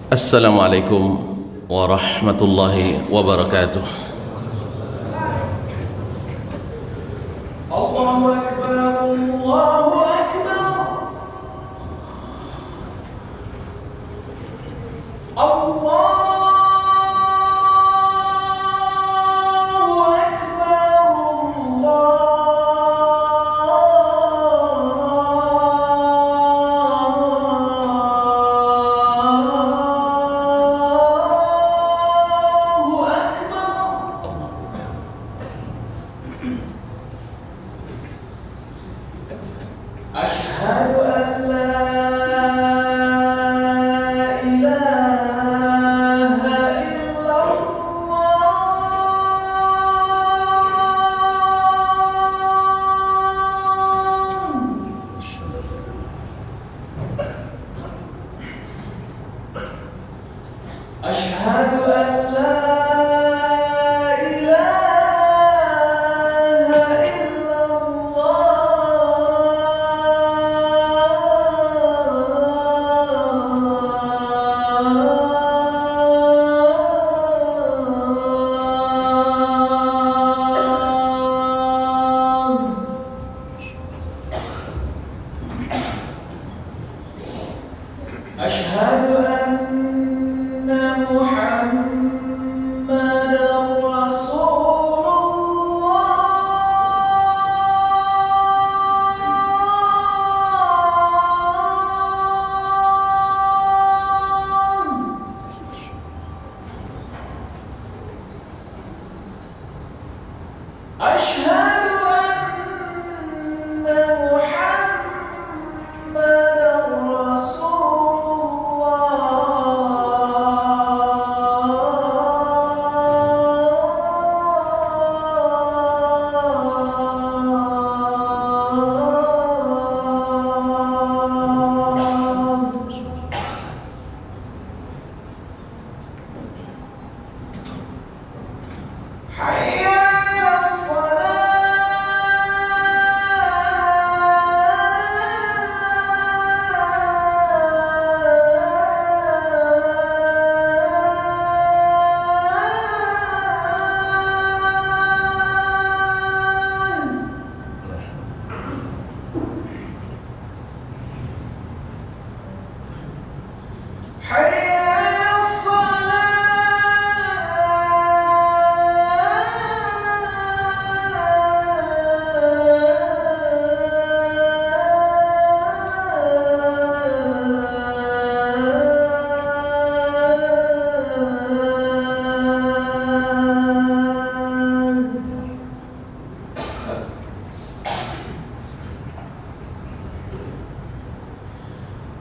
Assalamualaikum warahmatullahi wabarakatuh. Allahu Akbar, Allahu Akbar. Allahu Akbar, Allahu Akbar. Asyhadu an la ilaha illallah. Asyhadu an la ilaha illallah. Asyhadu anna Muhammadar Rasulullah. Asyhadu anna Muhammadar Rasulullah. Hayya 'alas salah. Hayya 'alas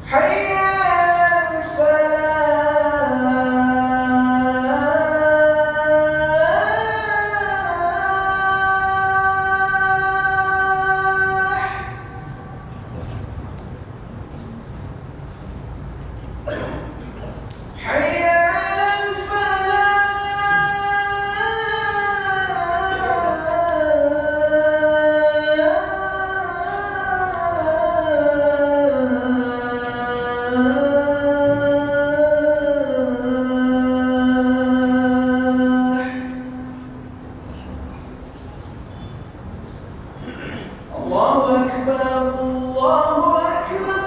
Hayya 'alal falah. Hayya 'alal falah. Allahu Akbar, Allahu Akbar.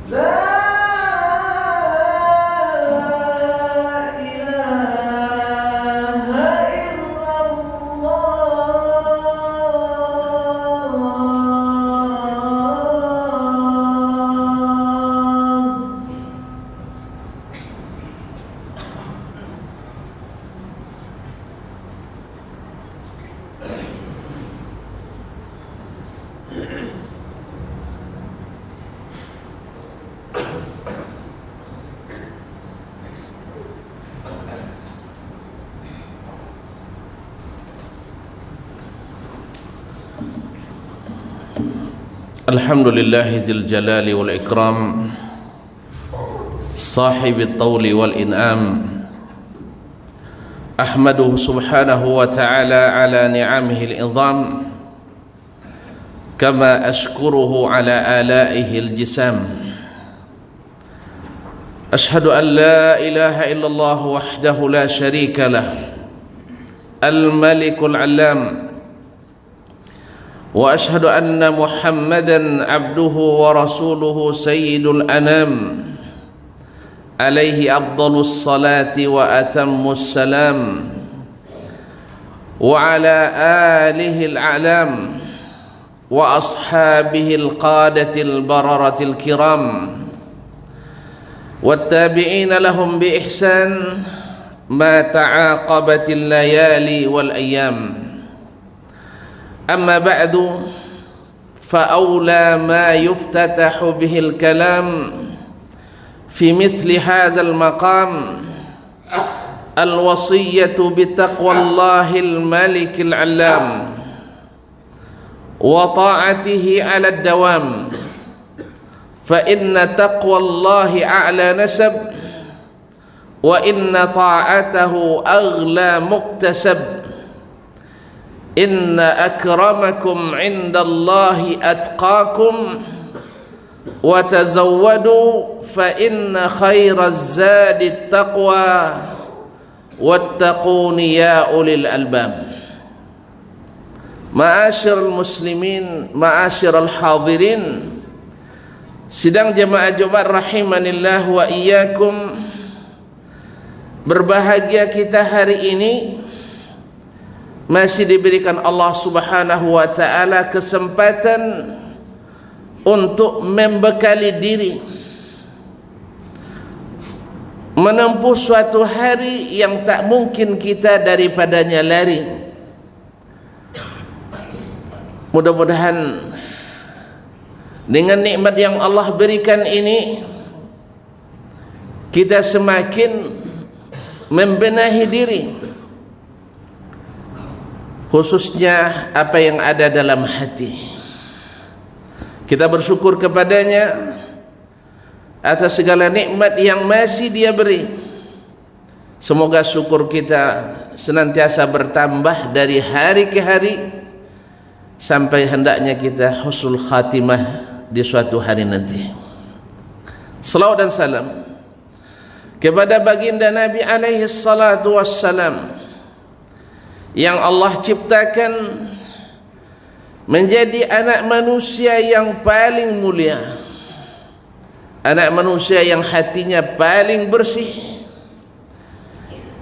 La ilaha illallah. Alhamdulillahi dzil jalali wal ikram, sahibit tawli wal in'am. Ahmaduhu subhanahu wa ta'ala ala ni'amihi al-idham, kama ashkuruhu ala alaihi al-jisam. أشهد أن لا إله إلا الله وحده لا شريك له الملك العلام وأشهد أن محمدا عبده ورسوله سيد الأنام عليه أفضل الصلاة وأتم السلام وعلى آله الأعلام وأصحابه القادة البررة الكرام والتابعين لهم بإحسان ما تعاقبت الليالي والأيام أما بعد فأولى ما يفتتح به الكلام في مثل هذا المقام الوصية بتقوى الله الملك العلام وطاعته على الدوام فإن تقوى الله أعلى نسب وإن طاعته أغلى مكتسب إن أكرمكم عند الله أتقاكم وتزودوا فإن خير الزاد التقوى واتقون يا أولي الألباب. Ma'asyir muslimin, ma'asyir al-hadirin, sidang jemaah Jumat rahimanillah wa iyyakum. Berbahagia kita hari ini masih diberikan Allah Subhanahu wa taala kesempatan untuk membekali diri menempuh suatu hari yang tak mungkin kita daripadanya lari. Mudah-mudahan dengan nikmat yang Allah berikan ini kita semakin membenahi diri, khususnya apa yang ada dalam hati. Kita bersyukur kepadanya atas segala nikmat yang masih Dia beri. Semoga syukur kita senantiasa bertambah dari hari ke hari sampai hendaknya kita husnul khatimah di suatu hari nanti. Salawat dan salam kepada baginda Nabi alaihi salatu wassalam yang Allah ciptakan menjadi anak manusia yang paling mulia, anak manusia yang hatinya paling bersih,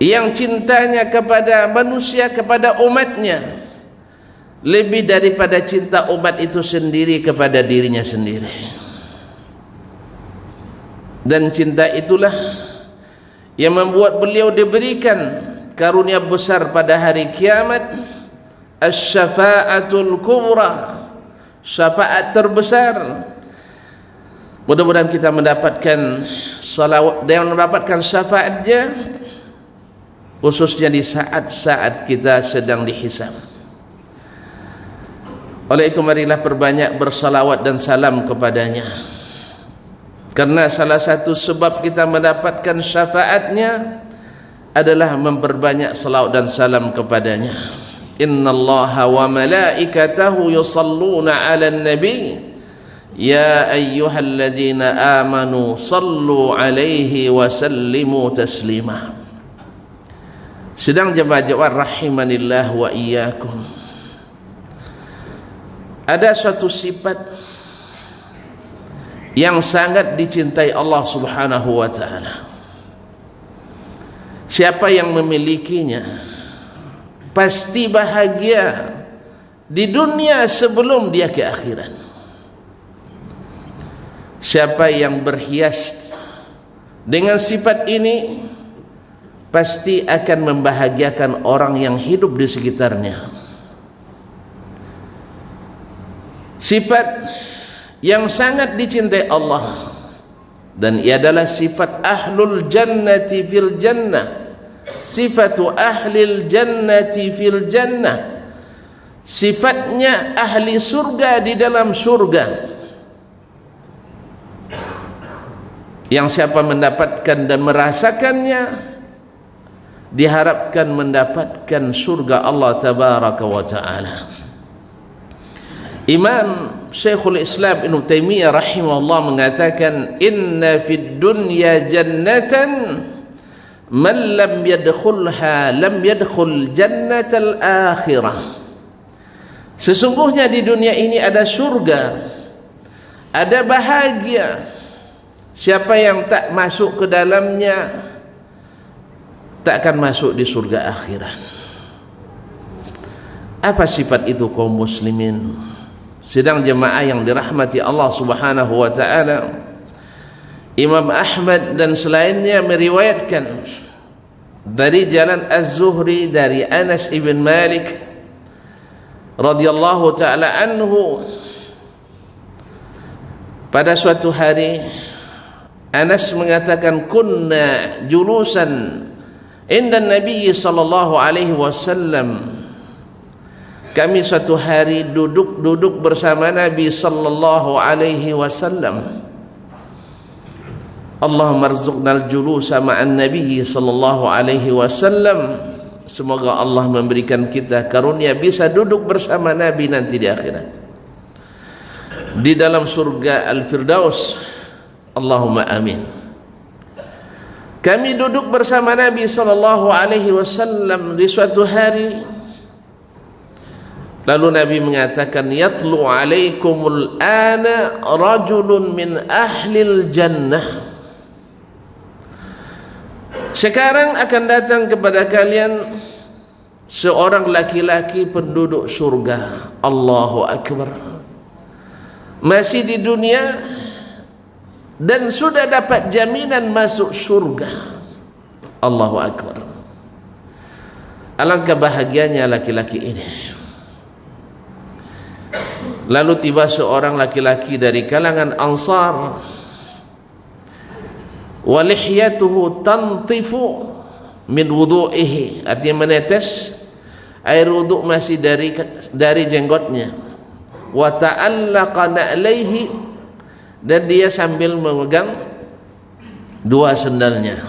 yang cintanya kepada manusia, kepada umatnya lebih daripada cinta umat itu sendiri kepada dirinya sendiri. Dan cinta itulah yang membuat beliau diberikan karunia besar pada hari kiamat, asy-syafa'atul kubra, syafaat terbesar. Mudah-mudahan kita mendapatkan salawat dan mendapatkan syafaatnya, khususnya di saat-saat kita sedang dihisab. Oleh itu marilah perbanyak bersalawat dan salam kepadanya, karena salah satu sebab kita mendapatkan syafaatnya adalah memperbanyak salawat dan salam kepadanya. Innallaha wa malaikatahu yusalluna 'alan nabi ya ayyuhalladzina amanu sallu 'alaihi wa sallimu taslima. Sedang jemaah rahimanillah wa iyyakum, ada suatu sifat yang sangat dicintai Allah Subhanahu wa taala. Siapa yang memilikinya pasti bahagia di dunia sebelum dia ke akhirat. Siapa yang berhias dengan sifat ini pasti akan membahagiakan orang yang hidup di sekitarnya. Sifat yang sangat dicintai Allah, dan ia adalah sifat ahlul jannati fil jannah, sifatu ahlil jannati fil jannah, sifatnya ahli surga di dalam surga, yang siapa mendapatkan dan merasakannya diharapkan mendapatkan surga Allah tabaraka wa taala. Imam Syekhul Islam Ibn Taimiyah rahimahullah mengatakan, inna fid dunya jannatan man lam yadkhulha lam yadkhul jannatal akhirah. Sesungguhnya di dunia ini ada surga, ada bahagia. Siapa yang tak masuk ke dalamnya tak akan masuk di surga akhirat. Apa sifat itu kaum muslimin? Sidang jemaah yang dirahmati Allah Subhanahu wa taala, Imam Ahmad dan selainnya meriwayatkan dari jalan Az-Zuhri dari Anas ibn Malik radhiyallahu taala anhu, pada suatu hari Anas mengatakan, kunna julusan inda Nabi sallallahu alaihi wasallam, kami suatu hari duduk bersama Nabi sallallahu alaihi wasallam. Allahumma rzuqnal julusa ma'an Nabi sallallahu alaihi wasallam. Semoga Allah memberikan kita karunia bisa duduk bersama Nabi nanti di akhirat, di dalam surga Al-Firdaus. Allahumma amin. Kami duduk bersama Nabi sallallahu alaihi wasallam di suatu hari, lalu Nabi mengatakan, yatlu alaikumul ana rajulun min ahlil jannah. Sekarang akan datang kepada kalian seorang laki-laki penduduk surga. Allahu Akbar. Masih di dunia dan sudah dapat jaminan masuk surga. Allahu Akbar. Alangkah bahagianya laki-laki ini. Lalu tiba seorang laki-laki dari kalangan Ansar, walihyatuhu tantifu min wudu'ihi, artinya menetes air wuduk masih dari jenggotnya. Wa ta'allaqa na'laihi, dan dia sambil memegang dua sendalnya.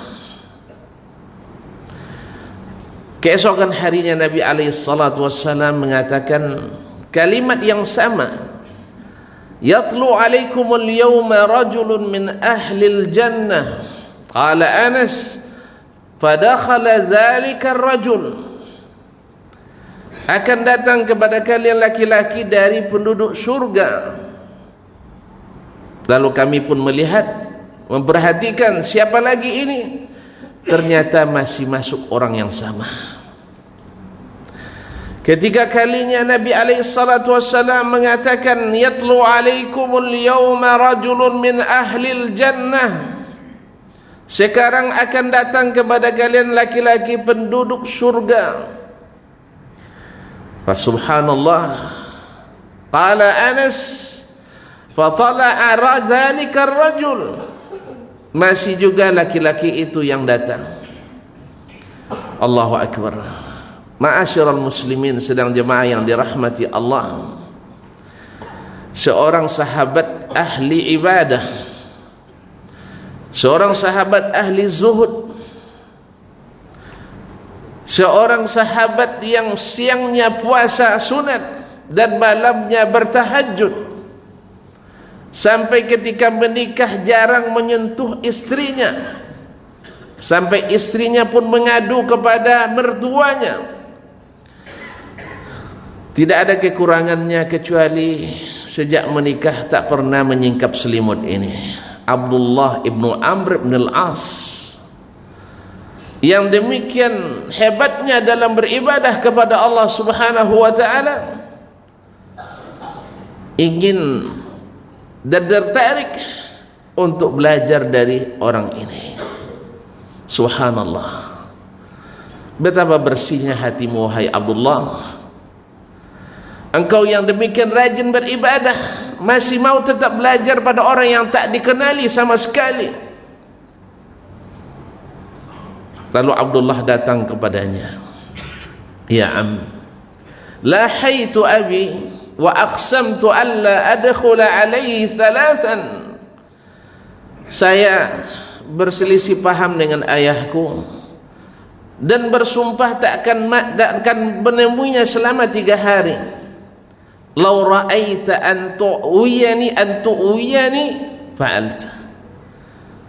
Keesokan harinya Nabi alaihi salatu wassalam mengatakan kalimat yang sama, yatlu alaikumul yawma rajulun min ahlil jannah. Qala Anas, fadakhala dzalika ar-rajul, akan datang kepada kalian laki-laki dari penduduk surga. Lalu kami pun melihat, memperhatikan siapa lagi ini. Ternyata masih masuk orang yang sama. Ketika kalinya Nabi SAW mengatakan, yatlu alaikumul yawma rajulun min ahlil jannah, sekarang akan datang kepada kalian laki-laki penduduk surga. Subhanallah. Qala Anas, fatala'a dzalika ar-rajul, masih juga laki-laki itu yang datang. Allahu Akbar. Ma'asyiral muslimin, sedang jemaah yang dirahmati Allah, seorang sahabat ahli ibadah, seorang sahabat ahli zuhud, seorang sahabat yang siangnya puasa sunat dan malamnya bertahajud, sampai ketika menikah jarang menyentuh istrinya, sampai istrinya pun mengadu kepada mertuanya. Tidak ada kekurangannya kecuali sejak menikah tak pernah menyingkap selimut ini. Abdullah ibnu Amr ibn al-As, yang demikian hebatnya dalam beribadah kepada Allah Subhanahu wa ta'ala, ingin dan tertarik untuk belajar dari orang ini. Subhanallah. Betapa bersihnya hatimu wahai Abdullah. Engkau yang demikian rajin beribadah, masih mau tetap belajar pada orang yang tak dikenali sama sekali. Lalu Abdullah datang kepadanya, ya am, lahaitu abi wa aqsamtu alla adkhula alaihi thalathan. Saya berselisih paham dengan ayahku dan bersumpah tak akan menemuinya selama 3 hari. law ra'aita an tu'wiyani fa'alta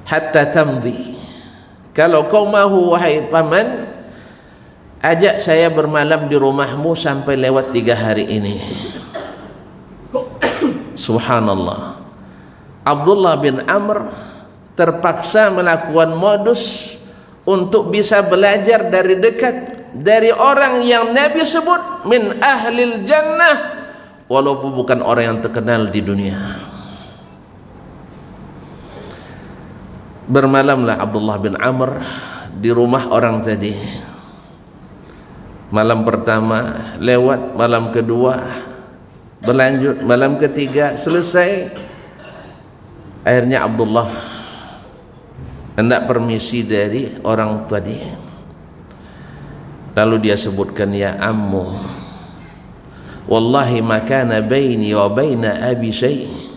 hatta tamdi. Kalau kau mahu wahai paman, ajak saya bermalam di rumahmu sampai lewat 3 hari ini. Subhanallah. Abdullah bin Amr terpaksa melakukan modus untuk bisa belajar dari dekat dari orang yang Nabi sebut min ahlil jannah, walaupun bukan orang yang terkenal di dunia. Bermalamlah Abdullah bin Amr di rumah orang tadi. Malam pertama lewat, malam kedua berlanjut, malam ketiga selesai. Akhirnya Abdullah hendak permisi dari orang tadi. Lalu dia sebutkan, ya ammu, wallahi ma kana baini wa baina abi syai'.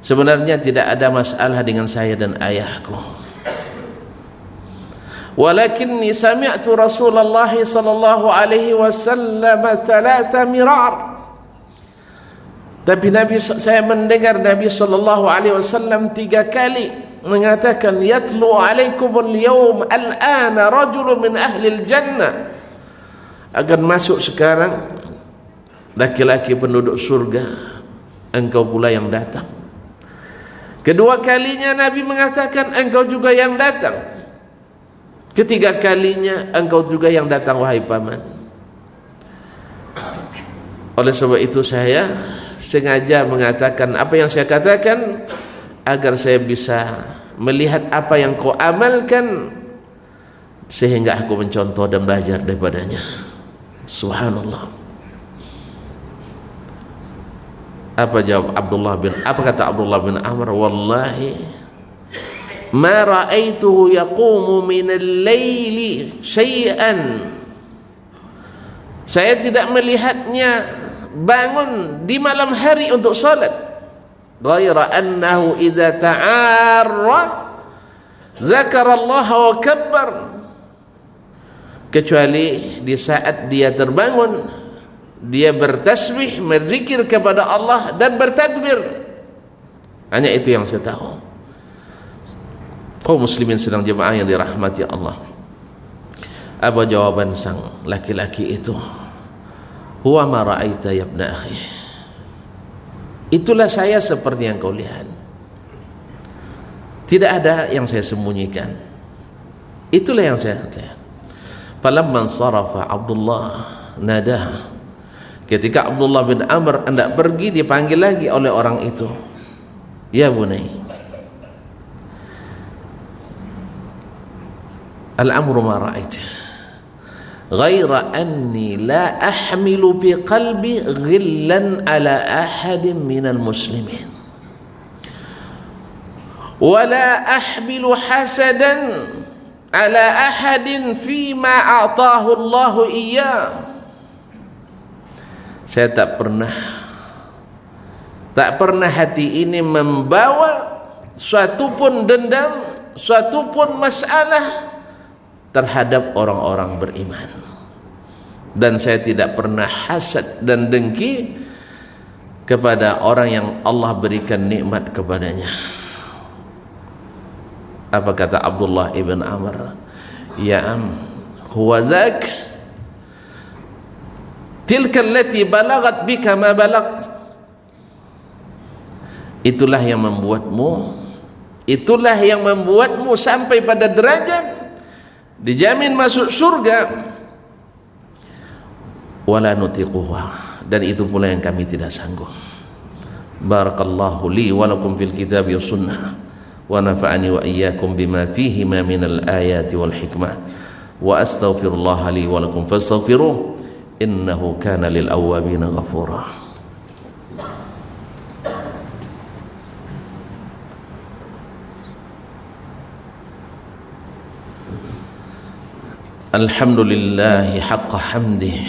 Sebenarnya tidak ada masalah dengan saya dan ayahku. Walakinni sami'tu Rasulullah sallallahu alaihi wasallam 3 mirar. Tapi saya mendengar Nabi sallallahu alaihi wasallam 3 kali mengatakan, yatlu alaikumul yawm al-ana rajulun min ahli al-jannah. Akan masuk sekarang laki-laki penduduk surga, engkau pula yang datang. Kedua kalinya Nabi mengatakan, engkau juga yang datang. Ketiga kalinya, engkau juga yang datang wahai paman. Oleh sebab itu saya sengaja mengatakan apa yang saya katakan, agar saya bisa melihat apa yang kau amalkan, sehingga aku mencontoh dan belajar daripadanya. Subhanallah. Apa kata Abdullah bin Amr? Wallahi ma ra'aituhu yaqumu min al-laili syai'an. Saya tidak melihatnya bangun di malam hari untuk salat. Ghaira annahu idza ta'arra zakara Allah wa kabbar. Kecuali di saat dia terbangun, dia bertasbih, berzikir kepada Allah dan bertakbir. Hanya itu yang saya tahu. Kaum muslimin sedang jemaah yang dirahmati Allah. Apa jawaban sang laki-laki itu? Huwa ma ra'aita ya ibna akhi. Itulah saya seperti yang kau lihat. Tidak ada yang saya sembunyikan. Itulah yang saya lihat. Falamman sarafa Abdullah nadah. Ketika Abdullah bin Amr hendak pergi, dipanggil lagi oleh orang itu. Ya bunai, al-amru ma ra'aita ghaira anni la ahmilu fi qalbi ghillan ala ahadin minal muslimin wa la ahmilu hasadan ala ahadin fima a'tahu Allahu iyyah. Saya tak pernah hati ini membawa suatu pun dendam, suatu pun masalah terhadap orang-orang beriman. Dan saya tidak pernah hasad dan dengki kepada orang yang Allah berikan nikmat kepadanya. Apa kata Abdullah ibn Amr? Ya huwa dzak tilka allati balagat bika ma balagt. Itulah yang membuatmu sampai pada derajat dijamin masuk surga. Wala nutiquha, dan itu pula yang kami tidak sanggup. Barakallahu li wa lakum fil kitabi was sunnah wa nafa'ani wa iyyakum bima fihi ma minal ayati wal hikmah wa astaghfirullah li wa lakum fastaghfiruh innahu kana lil awwabina ghafura. Alhamdulillahi haqqa hamdih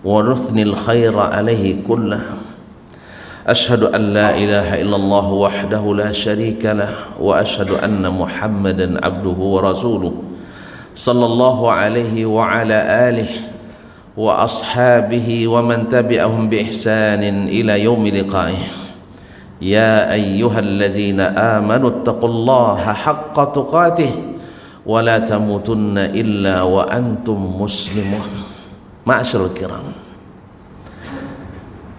wa ruthnil khaira alaihi kullah. Ashhadu an la ilaha illallah wahdahu la sharika lah wa ashhadu anna Muhammadan abduhu wa rasuluh sallallahu alaihi wa ala alihi wa ashabihi wa man tabi'ahum bi ihsanin ila yaumi liqa'ih. Ya ayyuhalladzina amanu taqullaha haqqa tuqatih wa la tamutunna illa wa antum muslimun. Ma'asyiral kiram,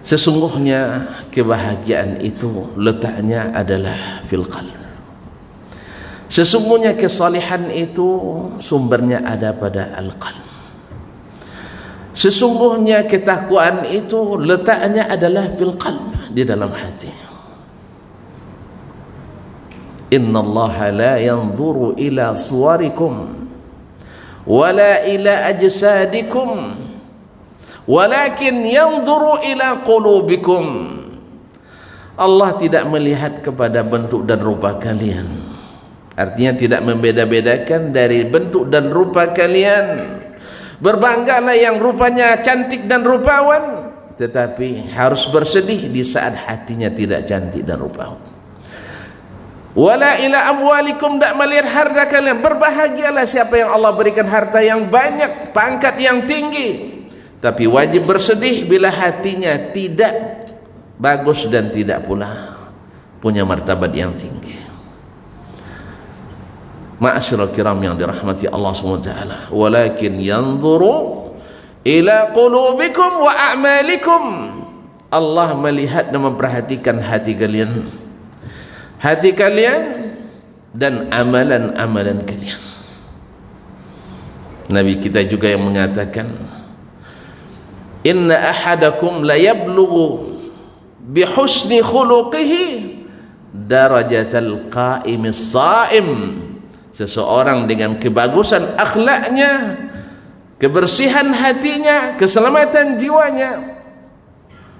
sesungguhnya kebahagiaan itu letaknya adalah fil qalb. Sesungguhnya kesalihan itu sumbernya ada pada al-qalb. Sesungguhnya ketakwaan itu letaknya adalah fil qalb, di dalam hati. Innallaha la yanzuru ila suwarikum wala ila ajsadikum walakin yanzuru ila qulubikum. Allah tidak melihat kepada bentuk dan rupa kalian. Artinya tidak membeda-bedakan dari bentuk dan rupa kalian. Berbanggalah yang rupanya cantik dan rupawan, tetapi harus bersedih di saat hatinya tidak cantik dan rupawan. Wala ila amwalikum, tak melihat harta kalian. Berbahagialah siapa yang Allah berikan harta yang banyak, pangkat yang tinggi, tapi wajib bersedih bila hatinya tidak bagus dan tidak pula punya martabat yang tinggi. Ma'asyiral kiram yang dirahmati Allah SWT, walakin yanzuru ila qulubikum wa a'malikum. Allah melihat dan memperhatikan hati kalian, dan amalan-amalan kalian. Nabi kita juga yang mengatakan, inna ahadakum la yablughu bihusni khuluqihi darajatal qa'imis sha'im. Seseorang dengan kebagusan akhlaknya, kebersihan hatinya, keselamatan jiwanya,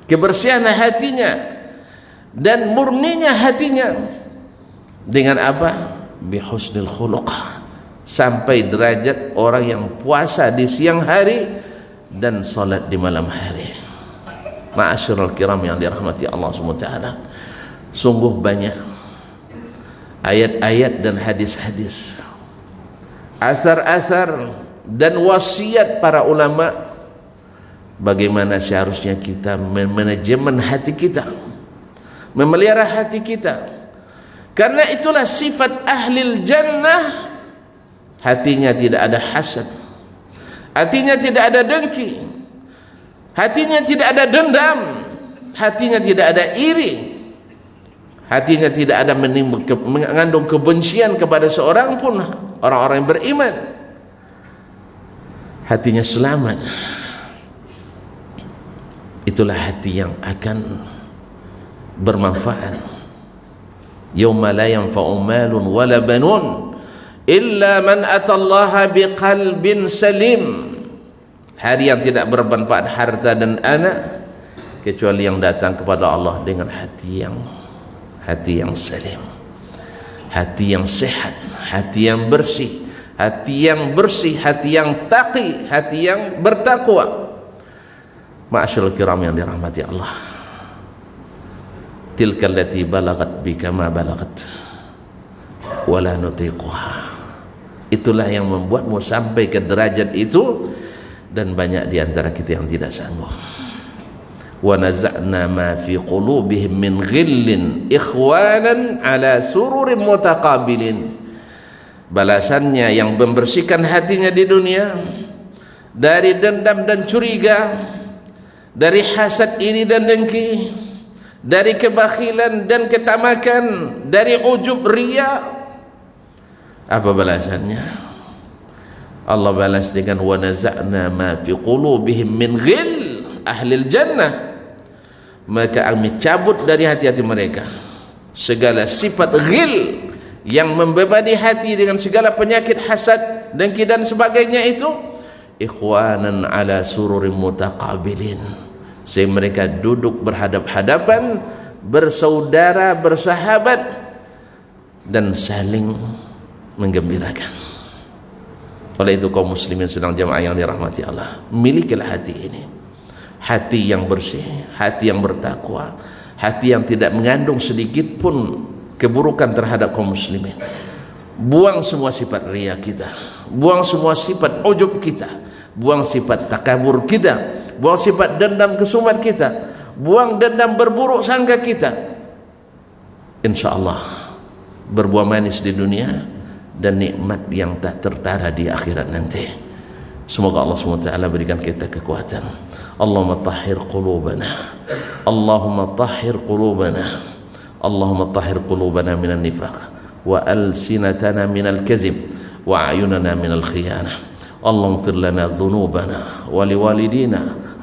kebersihan hatinya dan murninya hatinya, dengan apa? Bihusnil khuluq, sampai derajat orang yang puasa di siang hari dan salat di malam hari. Ma'asyiral kiram yang dirahmati Allah SWT, sungguh banyak ayat-ayat dan hadis-hadis, asar-asar dan wasiat para ulama bagaimana seharusnya kita memanajemen hati kita, memelihara hati kita. Karena itulah sifat ahlil jannah, hatinya tidak ada hasad, hatinya tidak ada dengki, hatinya tidak ada dendam, hatinya tidak ada iri, hatinya tidak ada mengandung kebencian kepada seorang pun orang-orang yang beriman. Hatinya selamat. Itulah hati yang akan bermanfaat. Yauma la yanfa'u malun wala banun illa man atallaha biqalbin salim. Hari yang tidak bermanfaat harta dan anak kecuali yang datang kepada Allah dengan hati yang salim, hati yang sehat, hati yang bersih, hati yang taqi, hati yang bertakwa. Ma'asyiral kiram yang dirahmati Allah, tilka allati balagat bika ma balagat wala nutiquha. Itulah yang membuatmu sampai ke derajat itu, dan banyak di antara kita yang tidak sanggup. Wa naza'na ma fi qulubihim min ghillin ikhwanan ala sururin mutaqabilin. Balasannya yang membersihkan hatinya di dunia dari dendam dan curiga, dari hasad iri dan dengki, dari kebakhilan dan ketamakan, dari ujub riya. Apa balasannya? Allah balas dengan wa naza'na ma fi qulubihim min ghill ahlil jannah. Maka kami cabut dari hati-hati mereka segala sifat ghil yang membebani hati dengan segala penyakit hasad, dengki dan sebagainya itu. Ikhwanan ala sururin mutaqabilin, sehingga mereka duduk berhadap-hadapan, bersaudara, bersahabat, dan saling menggembirakan. Oleh itu kaum muslimin sedang jamaah yang dirahmati Allah, milikilah hati ini, hati yang bersih, hati yang bertakwa, hati yang tidak mengandung sedikit pun keburukan terhadap kaum muslimin. Buang semua sifat riya kita, buang semua sifat ujub kita, buang sifat takabur kita, buang sifat dendam kesumat kita, buang dendam berburuk sangka kita. InsyaAllah berbuah manis di dunia dan nikmat yang tak tertara di akhirat nanti. Semoga Allah SWT berikan kita kekuatan. Allahumma tahhir qulubana, Allahumma tahhir qulubana, Allahumma tahhir qulubana minan nifaq, wa alsinatana minal kazib, wa a'yunana minal khiyanah. Allahumma ighfir lana dhunubana wa liwalidina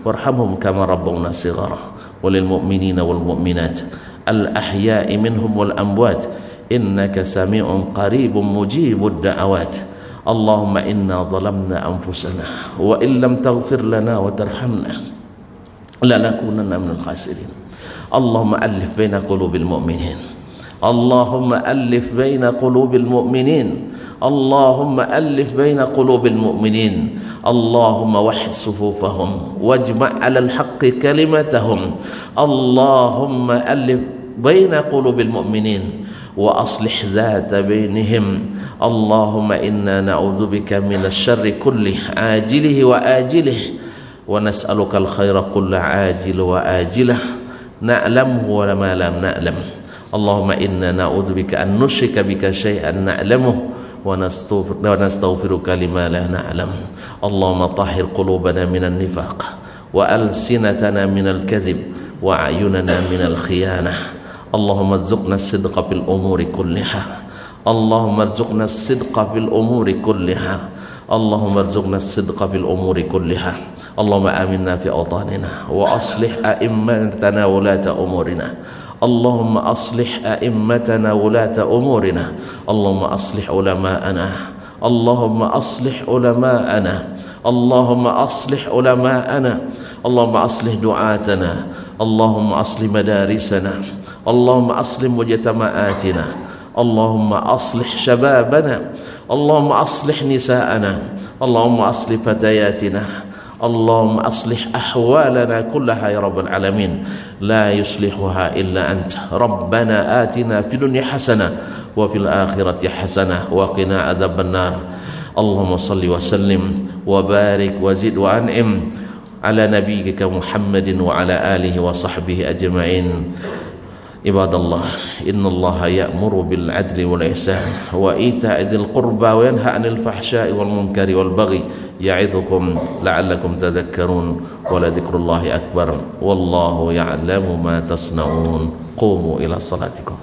warhamhum kama rabbawna shighara, walil mu'minina wal mu'minat al ahya'i minhum wal amwat innaka sami'un qaribun mujibud da'awat. Allahumma inna zalamna anfusana wa illam taghfir lana wa tarhamna lanakunanna minal khasirin. Allahumma alif baina qulubil mu'minin, Allahumma alif baina qulubil mu'minin, Allahumma alif baina qulubil mu'minin, Allahumma wahid sufufahum wajma' 'alal haqqi kalimatahum, Allahumma alif baina qulubil mu'minin wa aslih dhata bainihim. Allahumma inna na'udzubika minasy syarri kullih ajilihi wa ajilihi wa nas'aluka al-khaira kullah ajil wa ajilah na'lamu wa ma lam na'lam. Allahumma inna na'udzubika an nusyrika bika syai'an na'lamuhu wa nastaghfiruka lima la na'lam. Allahumma tahhir qulubana minan nifaq wa alsinatana minal kadhib wa a'yunana minal khiyanah. Allahumma arzuqna as-sidqa fil umuri kulliha, Allahumma arzuqna as-sidqa fil umuri kulliha, Allahumma arzuqna as-sidqa fil umuri kulliha. Allahumma aminna fi awtanina wa aslih a'immatana wa ulata umurina. Allahumma aslih a'immatana wa ulata umurina. Allahumma aslih ulama'ana, Allahumma aslih ulama'ana, Allahumma aslih ulama'ana, Allahumma aslih du'atana, Allahumma aslih madarisana, Allahumma aslih mujtama'atina, Allahumma aslih syababana, Allahumma aslih nisa'ana, Allahumma aslih fatayatina, Allahumma aslih ahwalana kullaha ya rabbal alamin. La yuslihuha illa anta. Rabbana atina fid dunya hasanah wa fil akhirati hasanah wa qina adzaban nar. Allahumma salli wa sallim wa barik wa zid wa an'im ala nabiyyika Muhammadin wa ala alihi wa sahbihi ajma'in. Ibadallah, innallaha ya'muru bil adli wal ihsan wa ita'i dzil qurba wa yanha 'anil fahsya'i wal munkari wal baghi ya'idzukum la'allakum tadhakkarun wa la dzikrullahi akbar wallahu ya'lamu ma tasna'un. Qumu ila salatikum.